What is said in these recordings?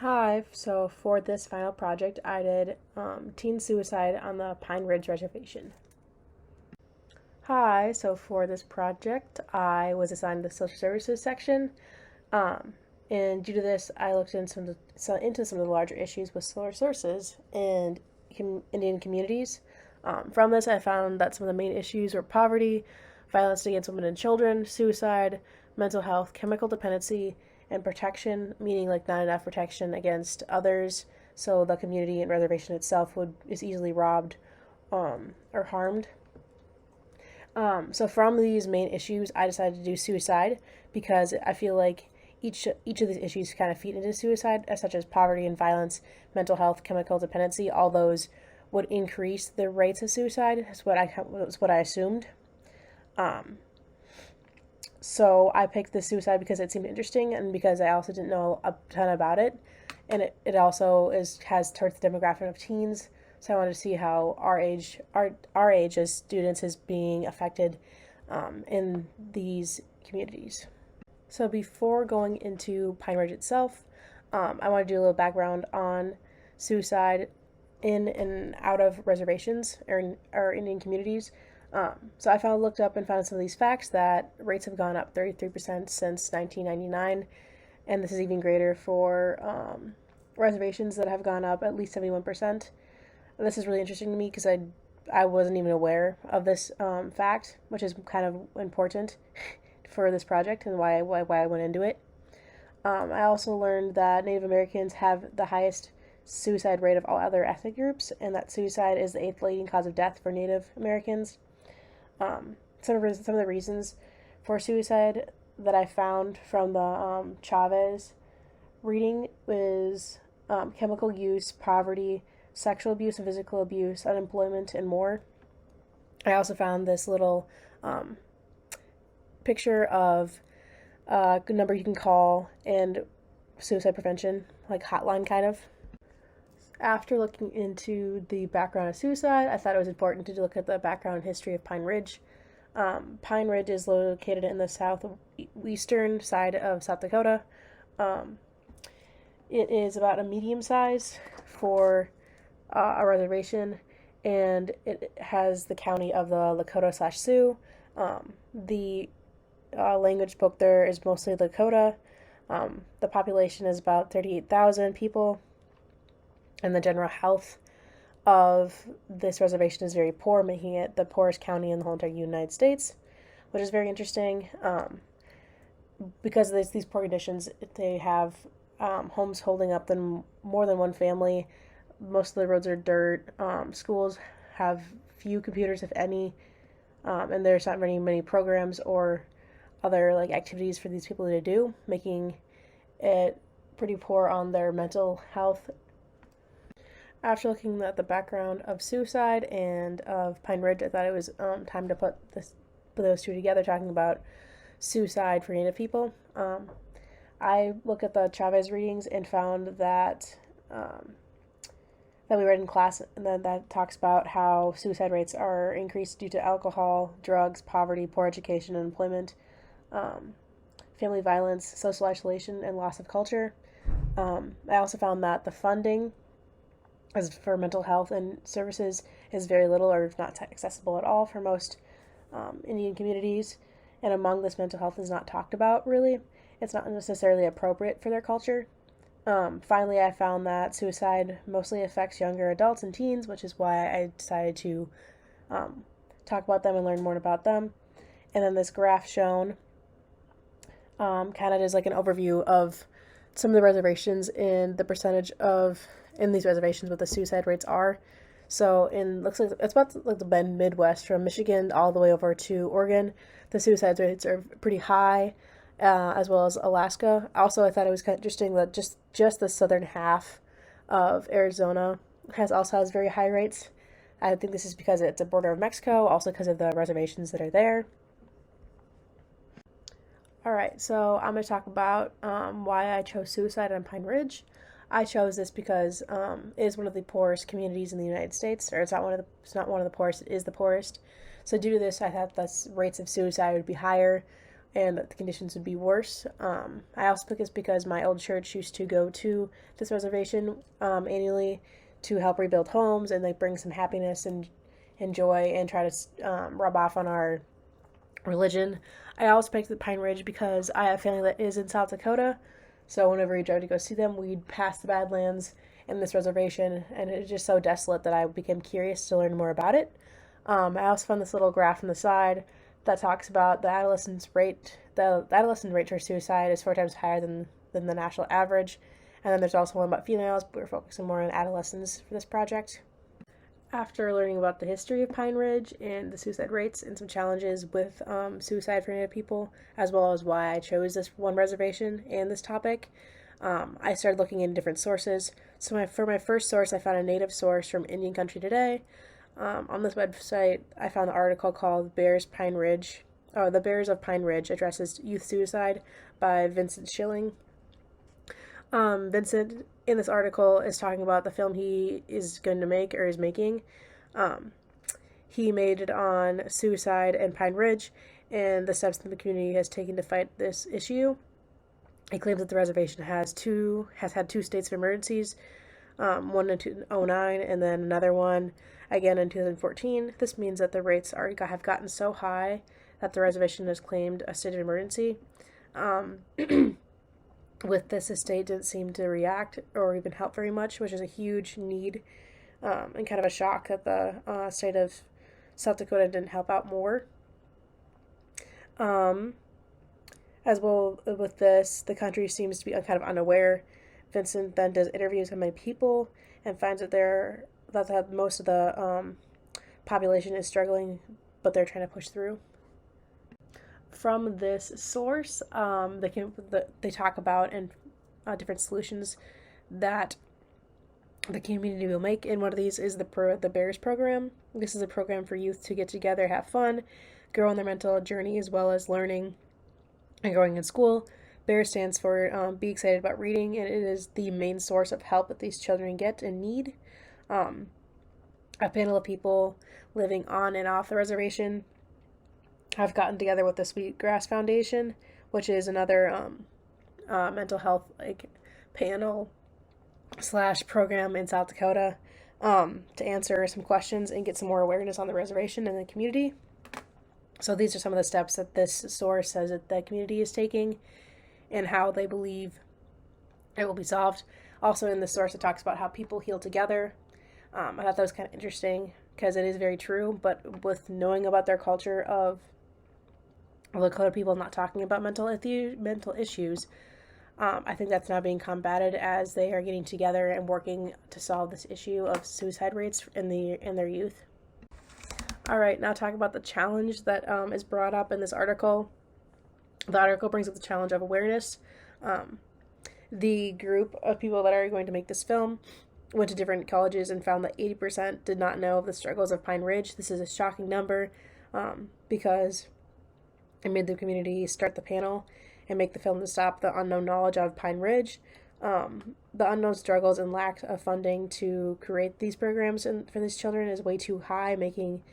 Hi, so for this final project, I did teen suicide on the Pine Ridge Reservation. Hi, so for this project, I was assigned the social services section, um, and due to this, I looked into some of the larger issues with social services and Indian communities. From this, I found that some of the main issues were poverty, violence against women and children, suicide, mental health, chemical dependency, and protection, meaning like not enough protection against others, so the community and reservation itself is easily robbed or harmed. So from these main issues, I decided to do suicide because I feel like each of these issues kind of feed into suicide, such as poverty and violence, mental health, chemical dependency. All those would increase the rates of suicide. That's what I assumed. Um, so I picked this suicide because it seemed interesting and because I also didn't know a ton about it, and it also has towards the demographic of teens. So I wanted to see how our age as students is being affected in these communities. So before going into Pine Ridge itself, I want to do a little background on suicide in and out of reservations or Indian communities. So I looked up and found some of these facts that rates have gone up 33% since 1999, and this is even greater for reservations that have gone up at least 71%. And this is really interesting to me because I wasn't even aware of this fact, which is kind of important for this project and why I went into it. I also learned that Native Americans have the highest suicide rate of all other ethnic groups, and that suicide is the eighth leading cause of death for Native Americans. Some of the reasons for suicide that I found from the Chavez reading is chemical use, poverty, sexual abuse and physical abuse, unemployment, and more. I also found this little picture of a good number you can call and suicide prevention, like hotline kind of. After looking into the background of suicide, I thought it was important to look at the background history of Pine Ridge. Pine Ridge is located in the southeastern side of South Dakota. Um, it is about a medium size for a reservation, and it has the county of the Lakota/Sioux. The language spoke there is mostly Lakota. The population is about 38,000 people, and the general health of this reservation is very poor, making it the poorest county in the whole entire United States, which is very interesting. Because of these poor conditions, they have homes holding up than more than one family. Most of the roads are dirt. Schools have few computers, if any, and there's not many programs or other like activities for these people to do, making it pretty poor on their mental health. After looking at the background of suicide and of Pine Ridge, I thought it was time to put those two together, talking about suicide for Native people. I looked at the Chavez readings and found that we read in class, and then that talks about how suicide rates are increased due to alcohol, drugs, poverty, poor education and employment, um, family violence, social isolation, and loss of culture. I also found that the funding as for mental health and services is very little or not accessible at all for most Indian communities. And among this, mental health is not talked about really. It's not necessarily appropriate for their culture. Finally, I found that suicide mostly affects younger adults and teens, which is why I decided to talk about them and learn more about them. And then this graph shown kind of is like an overview of some of the reservations and the percentage of in these reservations what the suicide rates are. So in looks like it's about like the Midwest from Michigan all the way over to Oregon. The suicide rates are pretty high, as well as Alaska. Also, I thought it was kind of interesting that just the southern half of Arizona has very high rates. I think this is because it's a border of Mexico, also because of the reservations that are there. All right, so I'm going to talk about why I chose suicide on Pine Ridge. I chose this because it is one of the poorest communities in the United States, or it's not one of the poorest, it is the poorest. So due to this, I thought the rates of suicide would be higher, and that the conditions would be worse. I also picked this because my old church used to go to this reservation annually to help rebuild homes and like bring some happiness and joy and try to rub off on our religion. I also picked the Pine Ridge because I have family that is in South Dakota, so whenever we drove to go see them, we'd pass the Badlands and this reservation, and it was just so desolate that I became curious to learn more about it. I also found this little graph on the side that talks about the adolescent rate. The adolescent rate for suicide is 4 times higher than the national average. And then there's also one about females, but we're focusing more on adolescents for this project. After learning about the history of Pine Ridge and the suicide rates and some challenges with suicide for Native people, as well as why I chose this one reservation and this topic, I started looking into different sources. So for my first source, I found a Native source from Indian Country Today. On this website, I found an article called "The Bears of Pine Ridge Addresses Youth Suicide" by Vincent Schilling. Vincent, in this article, is talking about the film he is going to make or is making. He made it on suicide and Pine Ridge and the steps that the community has taken to fight this issue. He claims that the reservation has had 2 states of emergencies, one in 2009 and then another one again in 2014. This means that the rates have gotten so high that the reservation has claimed a state of emergency. With this, the state didn't seem to react or even help very much, which is a huge need and kind of a shock that the state of South Dakota didn't help out more. As well with this, the country seems to be kind of unaware. Vincent then does interviews with many people and finds that most of the population is struggling, but they're trying to push through. From this source, they talk about and different solutions that the community will make, and one of these is the BEARS program. This is a program for youth to get together, have fun, grow on their mental journey, as well as learning and growing in school. BEARS stands for Be Excited About Reading, and it is the main source of help that these children get and need. A panel of people living on and off the reservation have gotten together with the Sweetgrass Foundation, which is another mental health panel / program in South Dakota, to answer some questions and get some more awareness on the reservation and the community. So these are some of the steps that this source says that the community is taking and how they believe it will be solved. Also in the source, it talks about how people heal together. I thought that was kind of interesting because it is very true, but with knowing about their culture of Lakota people not talking about mental issues, I think that's now being combated as they are getting together and working to solve this issue of suicide rates in their youth. All right, now talk about the challenge that is brought up in this article. The article brings up the challenge of awareness. The group of people that are going to make this film went to different colleges and found that 80% did not know of the struggles of Pine Ridge. This is a shocking number because it made the community start the panel and make the film to stop the unknown knowledge of Pine Ridge. The unknown struggles and lack of funding to create these programs for these children is way too high, making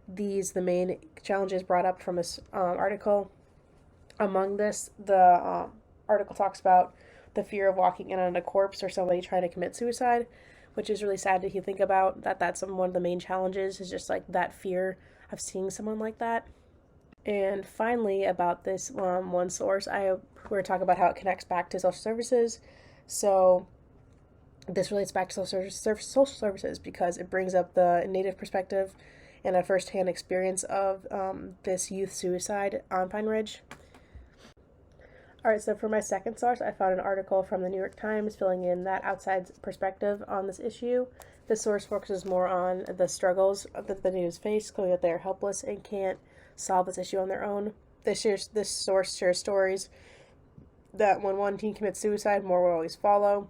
these the main challenges brought up from this article. Among this, the article talks about the fear of walking in on a corpse or somebody trying to commit suicide, which is really sad to think about. That's one of the main challenges, is just like that fear of seeing someone like that. And finally, about this one source, we're talking about how it connects back to social services. So this relates back to social services because it brings up the Native perspective and a first-hand experience of this youth suicide on Pine Ridge. All right, so for my second source, I found an article from the New York Times filling in that outside perspective on this issue. This source focuses more on the struggles that the Natives face, claiming that they are helpless and can't solve this issue on their own. This source shares stories that when one teen commits suicide, more will always follow,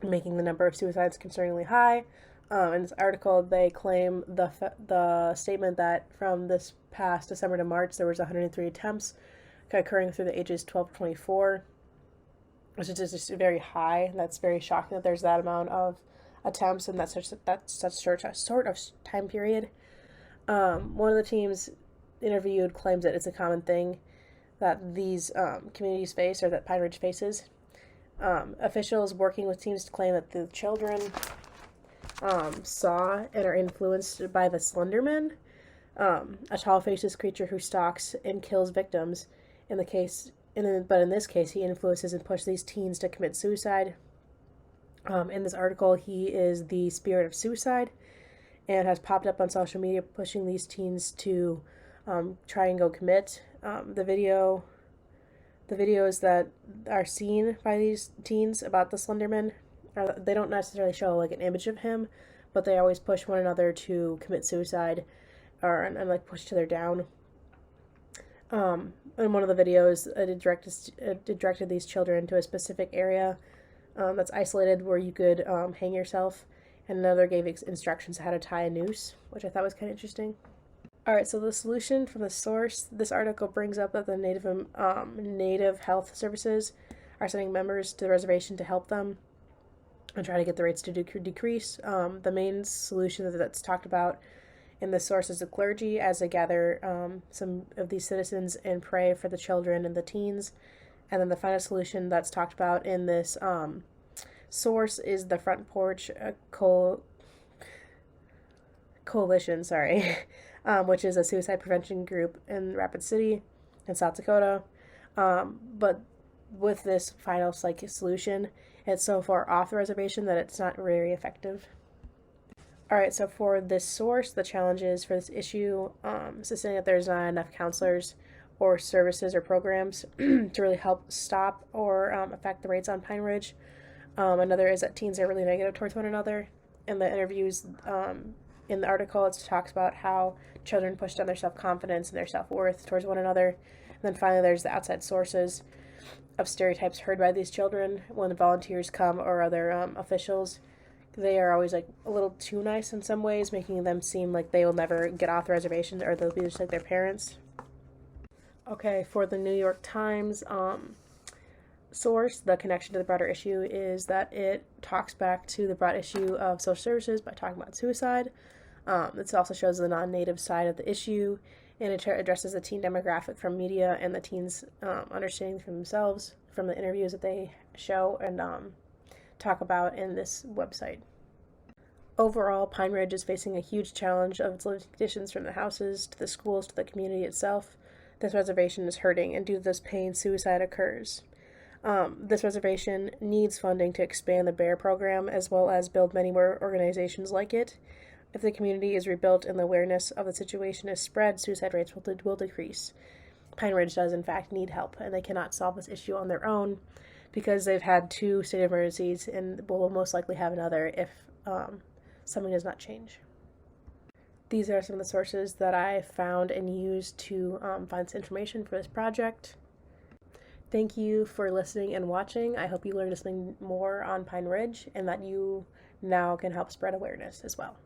making the number of suicides concerningly high. In this article, they claim the statement that from this past December to March, there was 103 attempts occurring through the ages 12 to 24, which is just very high. That's very shocking that there's that amount of attempts in that's such short of time period. One of the teams interviewed claims that it's a common thing that these communities face, or that Pine Ridge faces. Officials working with teams claim that the children saw and are influenced by the Slenderman, a tall, faceless creature who stalks and kills victims. But in this case, he influences and pushes these teens to commit suicide. In this article, he is the spirit of suicide, and has popped up on social media, pushing these teens to try and go commit. The videos that are seen by these teens about the Slenderman, they don't necessarily show like an image of him, but they always push one another to commit suicide, and like push each other down. In one of the videos, it directed these children to a specific area that's isolated where you could hang yourself, and another gave instructions how to tie a noose, which I thought was kind of interesting. Alright, so the solution from the source, this article brings up that the Native Health Services are sending members to the reservation to help them and try to get the rates to decrease. The main solution that's talked about in the source is the clergy, as they gather some of these citizens and pray for the children and the teens. And then the final solution that's talked about in this source is the Front Porch Coalition, which is a suicide prevention group in Rapid City in South Dakota. But with this final solution, it's so far off the reservation that it's not very effective. Alright, so for this source, the challenges for this issue, saying that there's not enough counselors or services or programs to really help stop or affect the rates on Pine Ridge. Another is that teens are really negative towards one another. In the interviews, in the article, it talks about how children push down their self-confidence and their self-worth towards one another. And then finally, there's the outside sources of stereotypes heard by these children when the volunteers come or other officials. They are always like a little too nice in some ways, making them seem like they will never get off the reservations, or they'll be just like their parents. Okay, for the New York Times source, the connection to the broader issue is that it talks back to the broad issue of social services by talking about suicide. It also shows the non-native side of the issue, and it addresses the teen demographic from media and the teens understanding for themselves from the interviews that they show and talk about in this website. Overall, Pine Ridge is facing a huge challenge of its living conditions, from the houses to the schools to the community itself. This reservation is hurting, and due to this pain, suicide occurs. This reservation needs funding to expand the BEAR program, as well as build many more organizations like it. If the community is rebuilt and the awareness of the situation is spread, suicide rates will decrease. Pine Ridge does, in fact, need help, and they cannot solve this issue on their own because they've had 2 state of emergencies and will most likely have another if something does not change. These are some of the sources that I found and used to find this information for this project. Thank you for listening and watching. I hope you learned something more on Pine Ridge and that you now can help spread awareness as well.